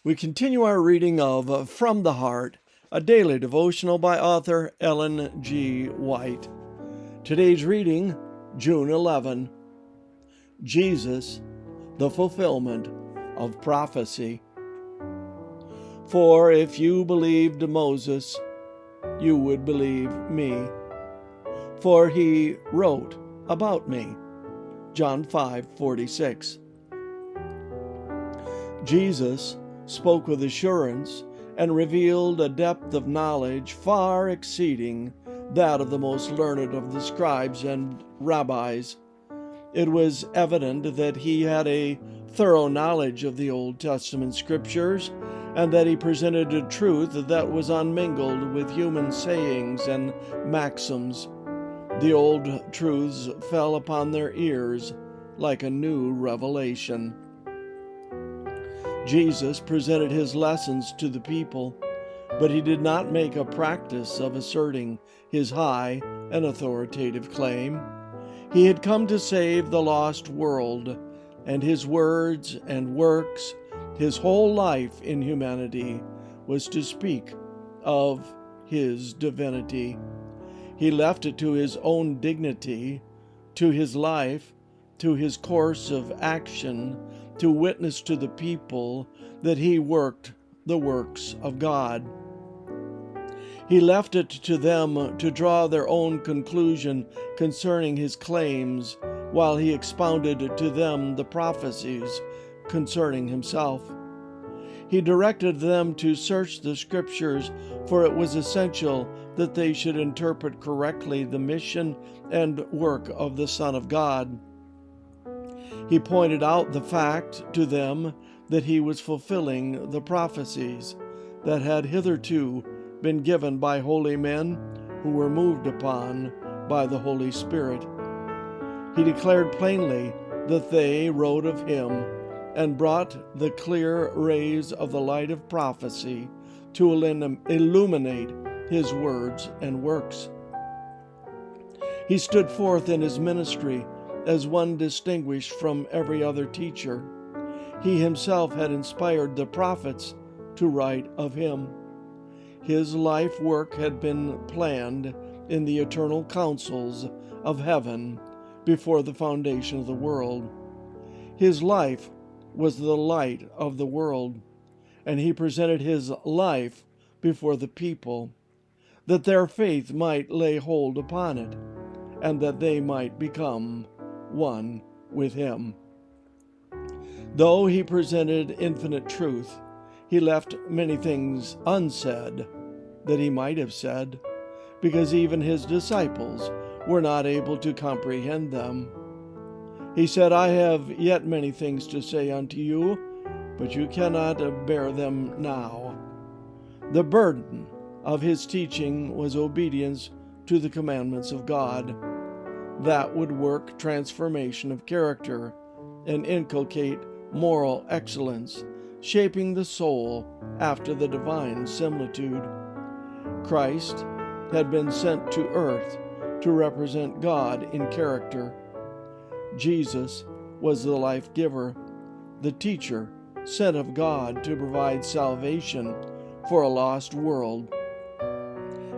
We continue our reading of From the Heart, a daily devotional by author Ellen G. White. Today's reading, June 11. Jesus, the fulfillment of prophecy. For if you believed Moses, you would believe me, for he wrote about me. John 5:46. Jesus spoke with assurance and revealed a depth of knowledge far exceeding that of the most learned of the scribes and rabbis. It was evident that he had a thorough knowledge of the Old Testament scriptures, and that he presented a truth that was unmingled with human sayings and maxims. The old truths fell upon their ears like a new revelation. Jesus presented his lessons to the people, but he did not make a practice of asserting his high and authoritative claim. He had come to save the lost world, and his words and works, his whole life in humanity, was to speak of his divinity. He left it to his own dignity, to his life, to his course of action, to witness to the people that he worked the works of God. He left it to them to draw their own conclusion concerning his claims, while he expounded to them the prophecies concerning himself. He directed them to search the scriptures, for it was essential that they should interpret correctly the mission and work of the Son of God. He pointed out the fact to them that he was fulfilling the prophecies that had hitherto been given by holy men who were moved upon by the Holy Spirit. He declared plainly that they wrote of him and brought the clear rays of the light of prophecy to illuminate his words and works. He stood forth in his ministry as one distinguished from every other teacher. He himself had inspired the prophets to write of him. His life work had been planned in the eternal councils of heaven before the foundation of the world. His life was the light of the world, and he presented his life before the people, that their faith might lay hold upon it, and that they might become one with him. Though he presented infinite truth, he left many things unsaid that he might have said, because even his disciples were not able to comprehend them. He said, "I have yet many things to say unto you, but you cannot bear them now." The burden of his teaching was obedience to the commandments of God. That would work transformation of character and inculcate moral excellence, shaping the soul after the divine similitude. Christ had been sent to earth to represent God in character. Jesus was the life giver, the teacher sent of God to provide salvation for a lost world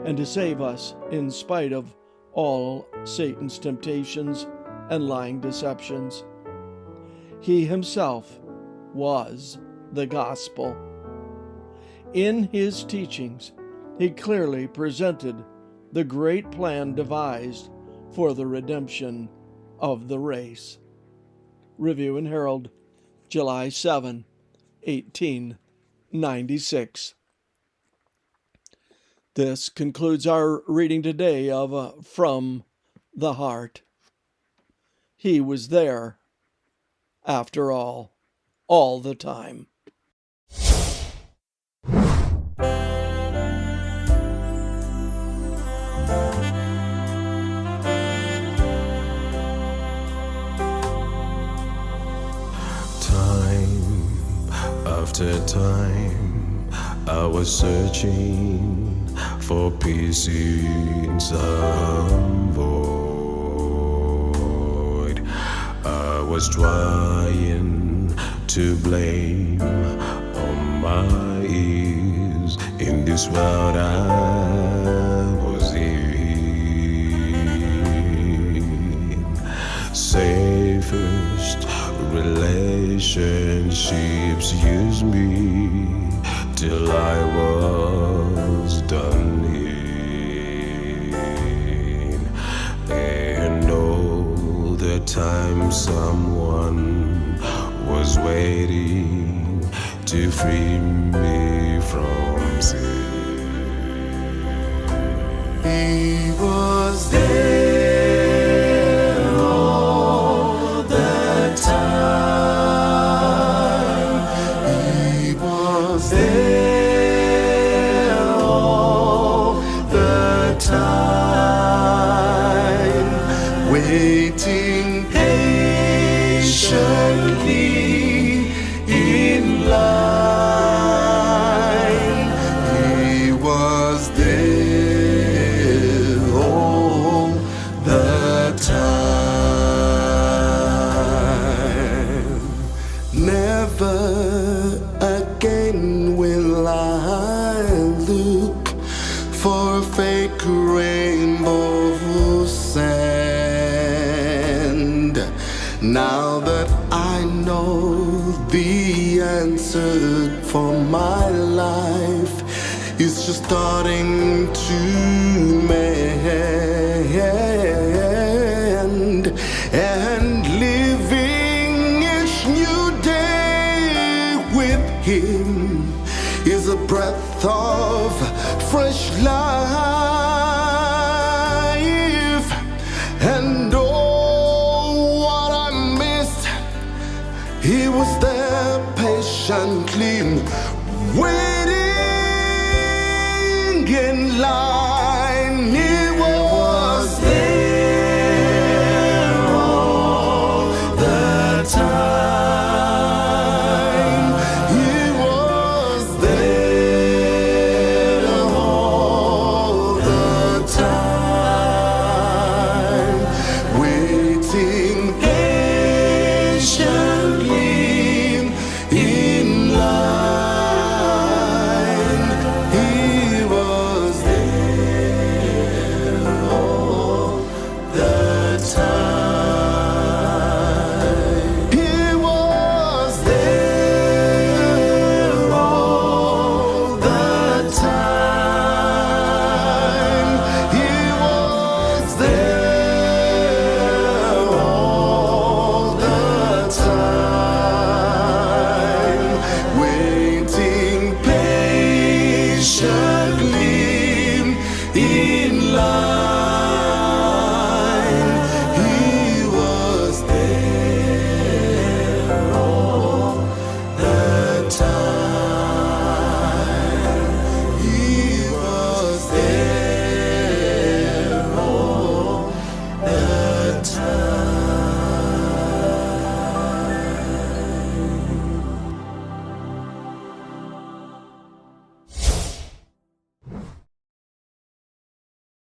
and to save us in spite of all Satan's temptations and lying deceptions. He himself was the gospel. In his teachings, he clearly presented the great plan devised for the redemption of the race. Review and Herald, July 7, 1896. This concludes our reading today of From the Heart. He was there, after all the time. Time after time, I was searching for peace in some void. I was trying to blame on my this world I was in. Safest relationships use me till I was done in. And all the time someone was waiting to free me from sin. He was there all the time. He was there all the time, waiting patiently in line. He was there all the time. Never again will I look for a fake rainbow sand. Now that I know the answer for my life is just starting to mend, and living each new day with him is a breath of fresh life. And oh, what I missed, he was there patiently waiting in line.